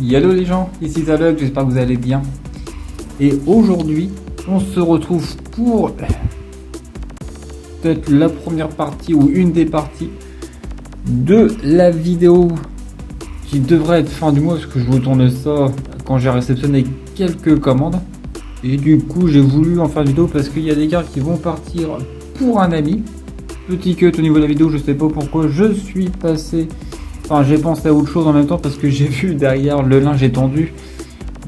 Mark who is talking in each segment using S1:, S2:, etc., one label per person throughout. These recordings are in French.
S1: Hello les gens, ici Zalog, j'espère que vous allez bien. Et aujourd'hui, on se retrouve pour peut-être la première partie ou une des parties de la vidéo qui devrait être fin du mois, parce que je vous tourne ça quand j'ai réceptionné quelques commandes. Et du coup, j'ai voulu en faire une vidéo parce qu'il y a des cartes qui vont partir pour un ami. Petit cut au niveau de la vidéo, je sais pas pourquoi je suis passé... Enfin, j'ai pensé à autre chose en même temps parce que j'ai vu derrière le linge étendu.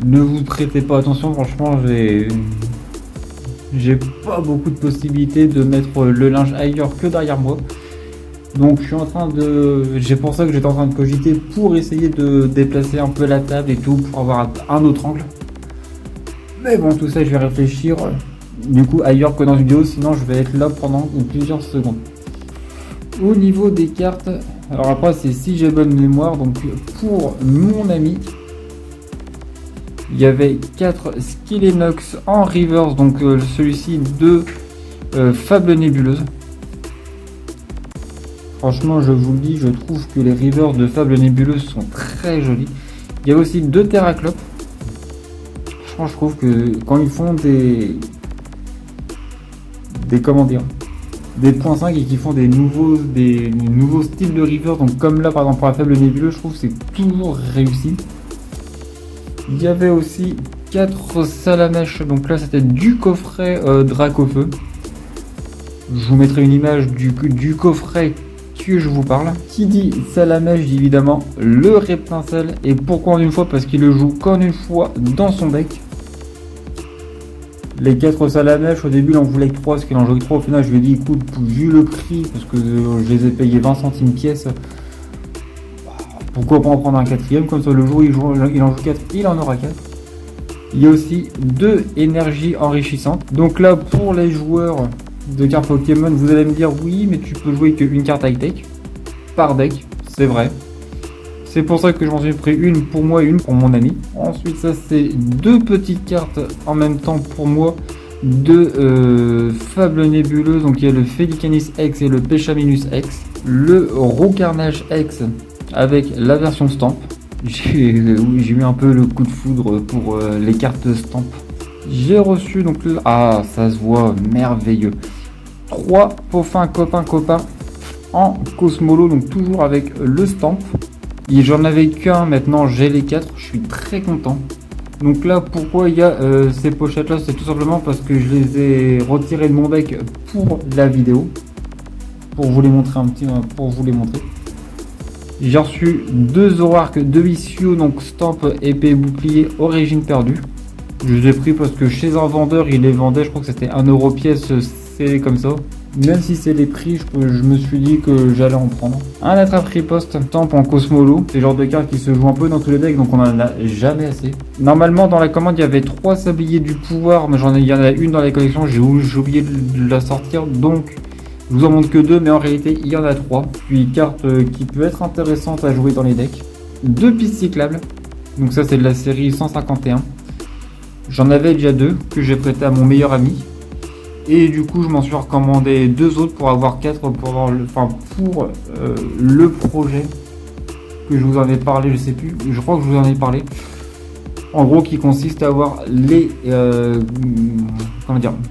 S1: Ne vous prêtez pas attention, franchement, j'ai pas beaucoup de possibilités de mettre le linge ailleurs que derrière moi. Donc je suis en train de... J'ai pensé que j'étais en train de cogiter pour essayer de déplacer un peu la table et tout pour avoir un autre angle. Mais bon, tout ça je vais réfléchir du coup ailleurs que dans une vidéo, sinon je vais être là pendant plusieurs secondes. Au niveau des cartes, alors après c'est si j'ai bonne mémoire, donc pour mon ami, il y avait 4 Skillenox en reverse, donc celui-ci de Fable Nébuleuse. Franchement, je vous le dis, je trouve que les reverse de Fable Nébuleuse sont très jolis. Il y a aussi 2 Terraclops. Franchement, je trouve que quand ils font des comment dire, des points 5 et qui font des nouveaux styles de reverse, donc comme là par exemple pour la Fable Nébuleuse, je trouve que c'est toujours réussi. Il y avait aussi 4 Salamèche, donc là c'était du coffret Dracofeu. Je vous mettrai une image du coffret que je vous parle. Qui dit Salamèche dit évidemment le Reptincelle. Et pourquoi en une fois? Parce qu'il le joue qu'en une fois dans son deck. Les 4 Salamèche, au début il en voulait que 3 parce qu'il en jouait 3. Au final je lui ai dit écoute, vu le prix, parce que je les ai payés 20 centimes pièce, pourquoi pas en prendre un 4ème, comme ça le jour où il en joue 4, il en aura 4. Il y a aussi 2 énergies enrichissantes. Donc là pour les joueurs de cartes Pokémon, vous allez me dire oui mais tu peux jouer qu'une carte high-tech par deck, c'est vrai. C'est pour ça que j'en ai pris une pour moi et une pour mon ami. Ensuite ça c'est 2 petites cartes en même temps pour moi de Fable Nébuleuse. Donc il y a le Felicanis X et le Pechaminus X. Le Roucarnage X avec la version Stamp. J'ai eu un peu le coup de foudre pour les cartes Stamp. J'ai reçu donc là, ah ça se voit merveilleux, 3 Poffin copain en Cosmolo, donc toujours avec le Stamp. Et j'en avais qu'un, maintenant j'ai les 4, je suis très content. Donc là pourquoi il y a ces pochettes là, c'est tout simplement parce que je les ai retirées de mon deck pour la vidéo, pour vous les montrer J'ai reçu 2 Zoroark de Vissio, donc Stamp épée bouclier origine perdue. Je les ai pris parce que chez un vendeur il les vendait, je crois que c'était 1 euro pièce, c'est comme ça. Même si c'est les prix, je me suis dit que j'allais en prendre. Un attrape-riposte Stamp en Cosmolo, c'est le genre de carte qui se joue un peu dans tous les decks, donc on en a jamais assez. Normalement dans la commande il y avait 3 sabliers du pouvoir, mais il y en a une dans la collection, j'ai oublié de la sortir, donc je vous en montre que 2, mais en réalité il y en a 3. Puis carte qui peut être intéressante à jouer dans les decks. 2 pistes cyclables, donc ça c'est de la série 151. J'en avais déjà 2 que j'ai prêté à mon meilleur ami. Et du coup je m'en suis recommandé 2 autres pour avoir 4 pour avoir le projet que je vous en ai parlé, je sais plus, je crois que je vous en ai parlé. En gros qui consiste à avoir les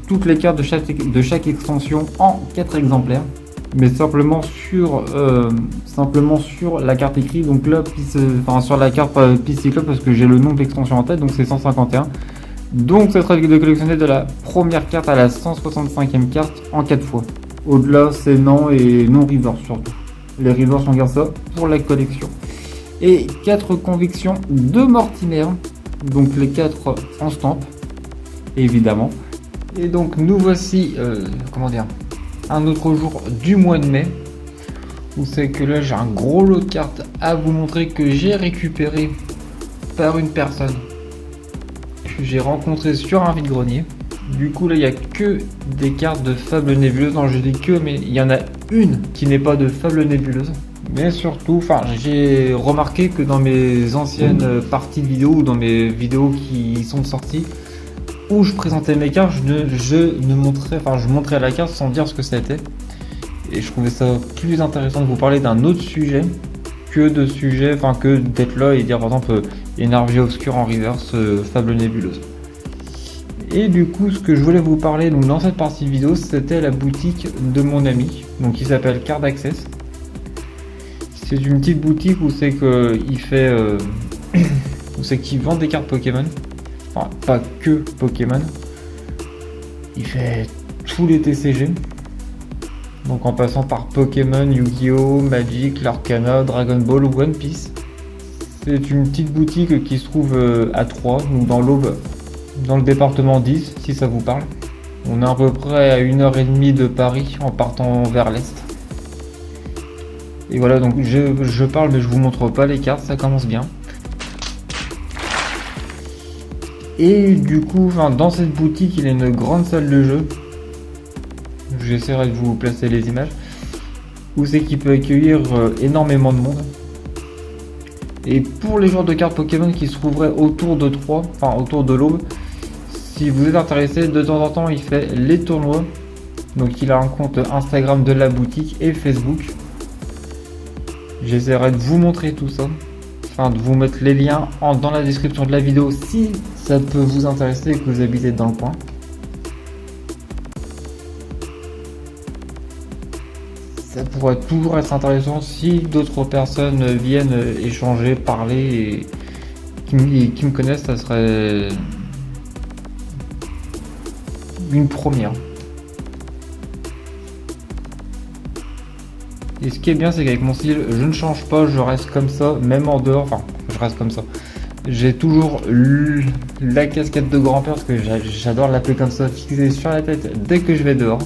S1: toutes les cartes de chaque extension en 4 exemplaires. Mais simplement sur la carte écrite, donc là sur la carte piste cyclope, parce que j'ai le nom de l'extension en tête, donc c'est 151. Donc ça sera de collectionner de la première carte à la 165e carte en 4 fois. Au-delà c'est non et non reverse surtout. Les reverse on garde ça pour la collection. Et 4 convictions de Mortimer, donc les 4 en Stamp évidemment. Et donc nous voici un autre jour du mois de mai, où c'est que là j'ai un gros lot de cartes à vous montrer que j'ai récupéré par une personne que j'ai rencontré sur un vide-grenier. Du coup là il n'y a que des cartes de Fable Nébuleuse, non je dis que, mais il y en a une qui n'est pas de Fable Nébuleuse. Mais surtout, j'ai remarqué que dans mes anciennes parties de vidéos ou dans mes vidéos qui sont sorties, où je présentais mes cartes, je montrais la carte sans dire ce que c'était. Et je trouvais ça plus intéressant de vous parler d'un autre sujet que de sujets, enfin que d'être là et dire par exemple énergie obscure en reverse, fable nébuleuse. Et du coup, ce que je voulais vous parler donc dans cette partie vidéo, c'était la boutique de mon ami, donc qui s'appelle Card Access. C'est une petite boutique où c'est que il fait, où c'est qu'il vend des cartes Pokémon, enfin pas que Pokémon. Il fait tous les TCG, donc en passant par Pokémon, Yu-Gi-Oh, Magic, l'Arcana, Dragon Ball ou One Piece. C'est une petite boutique qui se trouve à Troyes, donc dans l'Aube, dans le département 10, si ça vous parle. On est à peu près à 1h30 de Paris en partant vers l'est. Et voilà, donc je parle mais je vous montre pas les cartes, ça commence bien. Et du coup, dans cette boutique, il y a une grande salle de jeu. J'essaierai de vous placer les images. Où c'est qu'il peut accueillir énormément de monde. Et pour les joueurs de cartes Pokémon qui se trouveraient autour de Troyes, enfin autour de l'Aube, si vous êtes intéressé, de temps en temps il fait les tournois. Donc il a un compte Instagram de la boutique et Facebook. J'essaierai de vous montrer tout ça, enfin de vous mettre les liens dans la description de la vidéo si ça peut vous intéresser et que vous habitez dans le coin. Ça pourrait toujours être intéressant si d'autres personnes viennent échanger, parler et qui me connaissent, ça serait une première. Et ce qui est bien, c'est qu'avec mon style, je ne change pas, je reste comme ça, même en dehors, enfin, je reste comme ça. J'ai toujours la casquette de grand-père, parce que j'adore l'appeler comme ça, fixée sur la tête dès que je vais dehors.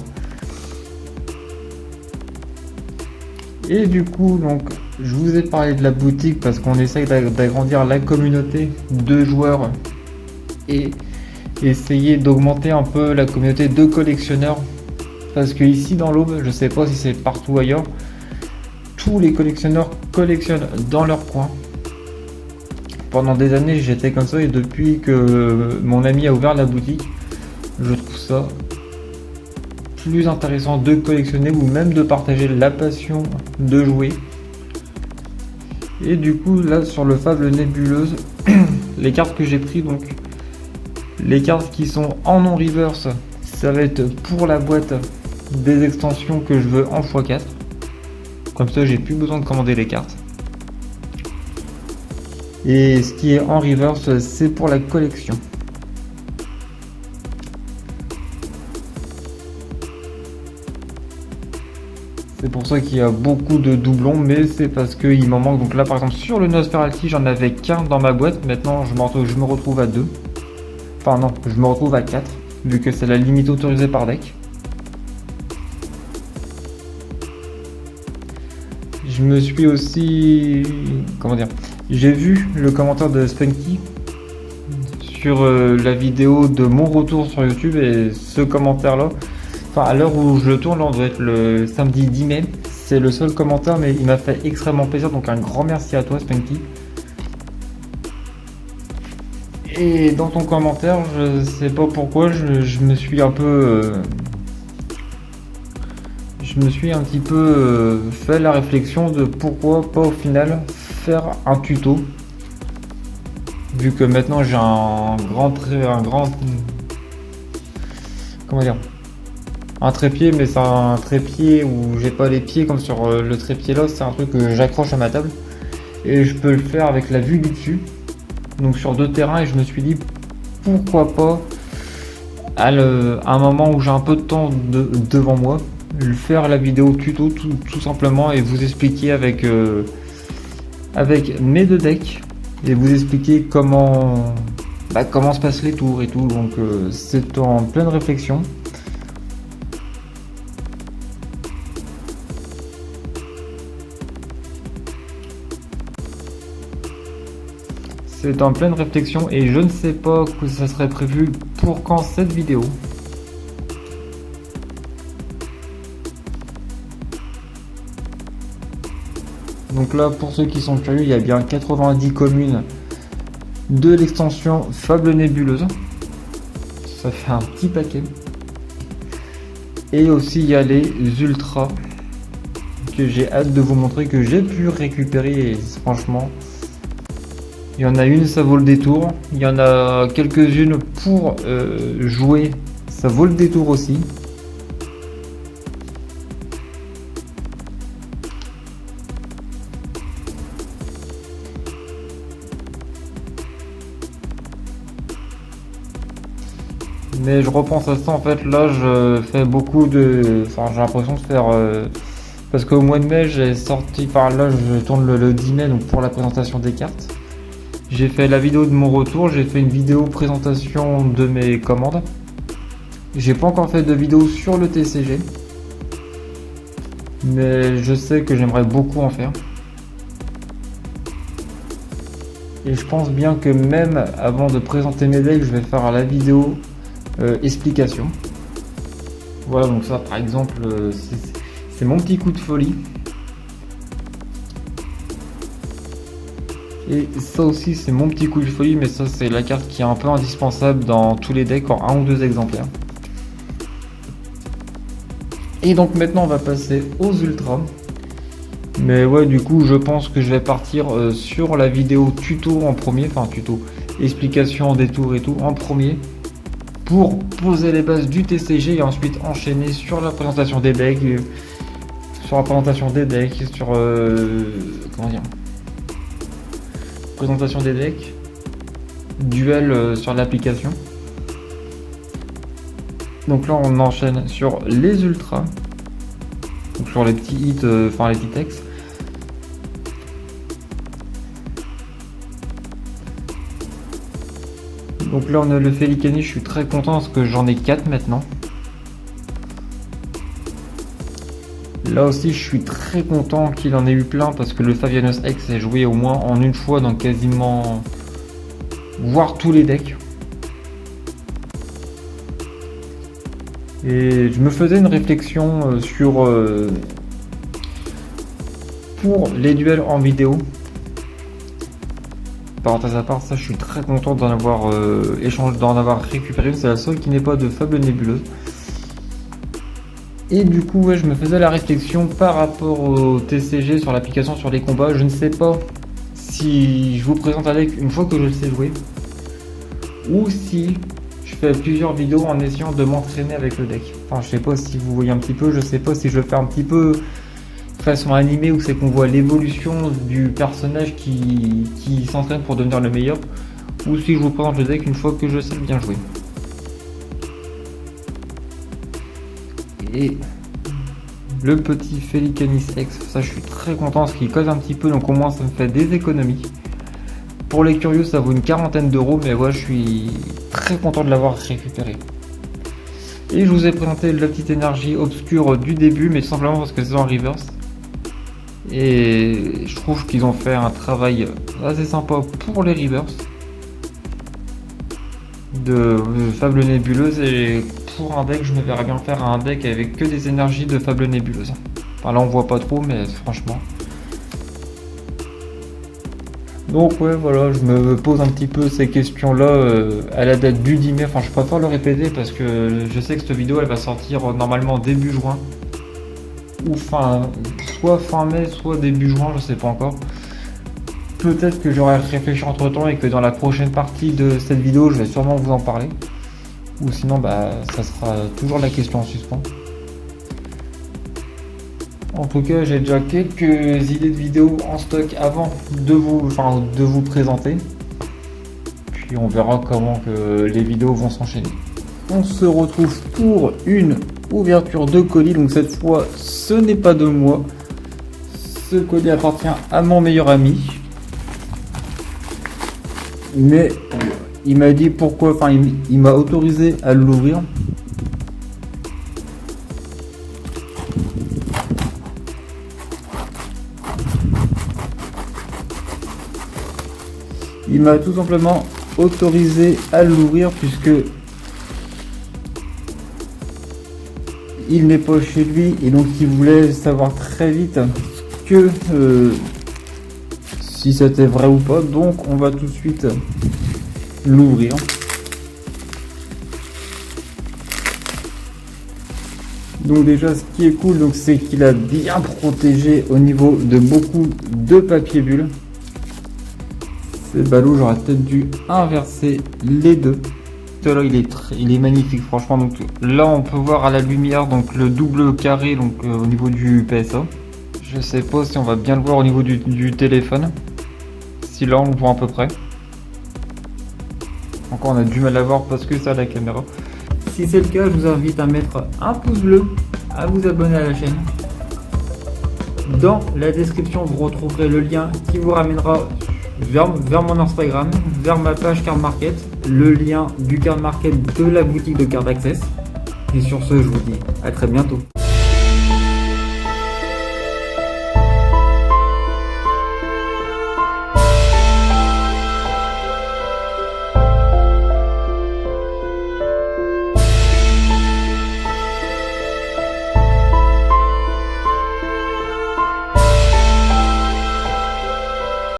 S1: Et du coup, donc, je vous ai parlé de la boutique parce qu'on essaye d'agrandir la communauté de joueurs et essayer d'augmenter un peu la communauté de collectionneurs. Parce que ici dans l'Aube, je sais pas si c'est partout ailleurs, tous les collectionneurs collectionnent dans leur coin. Pendant des années j'étais comme ça et depuis que mon ami a ouvert la boutique, je trouve ça plus intéressant de collectionner ou même de partager la passion de jouer. Et du coup là sur le Fable Nébuleuse, les cartes que j'ai pris, donc les cartes qui sont en non reverse, ça va être pour la boîte des extensions que je veux en x4. Comme ça j'ai plus besoin de commander les cartes. Et ce qui est en reverse, c'est pour la collection. C'est pour ça qu'il y a beaucoup de doublons, mais c'est parce qu'il m'en manque. Donc là par exemple sur le Nosferalti, j'en avais qu'un dans ma boîte. Maintenant je me retrouve à 2. Enfin non, je me retrouve à 4, vu que c'est la limite autorisée par deck. Je me suis aussi... Comment dire? J'ai vu le commentaire de Spunky sur la vidéo de mon retour sur YouTube et ce commentaire-là, enfin à l'heure où je le tourne, là, on doit être le samedi 10 mai. C'est le seul commentaire, mais il m'a fait extrêmement plaisir, donc un grand merci à toi Spunky. Et dans ton commentaire, je sais pas pourquoi, je me suis un peu... je me suis un petit peu fait la réflexion de pourquoi pas au final faire un tuto, vu que maintenant j'ai un trépied, mais c'est un trépied où j'ai pas les pieds comme sur le trépied là, c'est un truc que j'accroche à ma table et je peux le faire avec la vue du dessus, donc sur 2 terrains. Et je me suis dit pourquoi pas à un moment où j'ai un peu de temps devant moi, faire la vidéo tuto tout simplement et vous expliquer avec mes 2 decks et vous expliquer comment se passent les tours et tout. Donc c'est en pleine réflexion. C'est en pleine réflexion et je ne sais pas que ça serait prévu pour quand cette vidéo. Donc là, pour ceux qui sont curieux, il y a bien 90 communes de l'extension Fable Nébuleuse. Ça fait un petit paquet. Et aussi il y a les ultras puisque j'ai hâte de vous montrer que j'ai pu récupérer, et franchement, il y en a une, ça vaut le détour, il y en a quelques-unes pour jouer, ça vaut le détour aussi. Mais je repense à ça, en fait, là je fais beaucoup de... Enfin, j'ai l'impression de faire... parce qu'au mois de mai, j'ai sorti... Enfin, là je tourne le 10 mai, donc pour la présentation des cartes. J'ai fait la vidéo de mon retour, j'ai fait une vidéo présentation de mes commandes. J'ai pas encore fait de vidéo sur le TCG. Mais je sais que j'aimerais beaucoup en faire. Et je pense bien que même avant de présenter mes decks, je vais faire la vidéo explication. Voilà, donc ça par exemple, c'est mon petit coup de folie. Et ça aussi c'est mon petit coup de folie, mais ça c'est la carte qui est un peu indispensable dans tous les decks en 1 ou 2 exemplaires. Et donc maintenant on va passer aux ultras. Mais ouais, du coup je pense que je vais partir sur la vidéo tuto en premier, enfin tuto, explication en détour et tout en premier, pour poser les bases du TCG et ensuite enchaîner sur la présentation des decks, sur comment dire, présentation des decks, duel sur l'application. Donc là on enchaîne sur les ultras, donc sur les petits hits, enfin les petits textes. Donc là on a le Felicani, je suis très content parce que j'en ai 4 maintenant. Là aussi je suis très content qu'il en ait eu plein parce que le Fabianos X est joué au moins en une fois dans quasiment, voire tous les decks. Et je me faisais une réflexion sur pour les duels en vidéo. Parenthèse à part, ça je suis très content d'en avoir d'en avoir récupéré. C'est la seule qui n'est pas de Fable Nébuleuse. Et du coup, ouais, je me faisais la réflexion par rapport au TCG sur l'application, sur les combats. Je ne sais pas si je vous présente avec une fois que je le sais jouer, ou si je fais plusieurs vidéos en essayant de m'entraîner avec le deck. Enfin, je sais pas si vous voyez un petit peu, je sais pas si je le fais un petit peu façon animée où c'est qu'on voit l'évolution du personnage qui s'entraîne pour devenir le meilleur, ou si je vous présente le deck une fois que je sais bien jouer. Et le petit Felicanis X, ça je suis très content parce qu'il cause un petit peu, donc au moins ça me fait des économies. Pour les curieux ça vaut une quarantaine d'euros, mais ouais je suis très content de l'avoir récupéré. Et je vous ai présenté la petite énergie obscure du début, mais tout simplement parce que c'est en reverse. Et je trouve qu'ils ont fait un travail assez sympa pour les reverse de Fable Nébuleuse, et pour un deck je me verrais bien faire un deck avec que des énergies de Fable Nébuleuse. Enfin là on voit pas trop, mais franchement. Donc ouais voilà, je me pose un petit peu ces questions là à la date du 10 mai. Enfin je préfère le répéter parce que je sais que cette vidéo elle va sortir normalement début juin, ou soit fin mai soit début juin, je sais pas encore. Peut-être que j'aurai réfléchi entre temps et que dans la prochaine partie de cette vidéo je vais sûrement vous en parler, ou sinon bah ça sera toujours la question en suspens. En tout cas j'ai déjà quelques idées de vidéos en stock avant de vous présenter, puis on verra comment que les vidéos vont s'enchaîner. On se retrouve pour une ouverture de colis, donc cette fois ce n'est pas de moi, ce colis appartient à mon meilleur ami, mais il m'a dit pourquoi, enfin il m'a autorisé à l'ouvrir. Il m'a tout simplement autorisé à l'ouvrir puisque il n'est pas chez lui, et donc il voulait savoir très vite que si c'était vrai ou pas. Donc on va tout de suite l'ouvrir. Donc déjà, ce qui est cool, donc c'est qu'il a bien protégé au niveau de beaucoup de papier bulle. C'est ballot, j'aurais peut-être dû inverser les deux. Là, il est magnifique, franchement. Donc là, on peut voir à la lumière donc le double carré donc au niveau du PSA. Je sais pas si on va bien le voir au niveau du téléphone. Si là, on le voit à peu près. Encore, on a du mal à voir parce que ça a la caméra. Si c'est le cas, je vous invite à mettre un pouce bleu, à vous abonner à la chaîne. Dans la description, vous retrouverez le lien qui vous ramènera vers mon Instagram, vers ma page Card Market, le lien du Card Market de la boutique de Card Access. Et sur ce, je vous dis à très bientôt.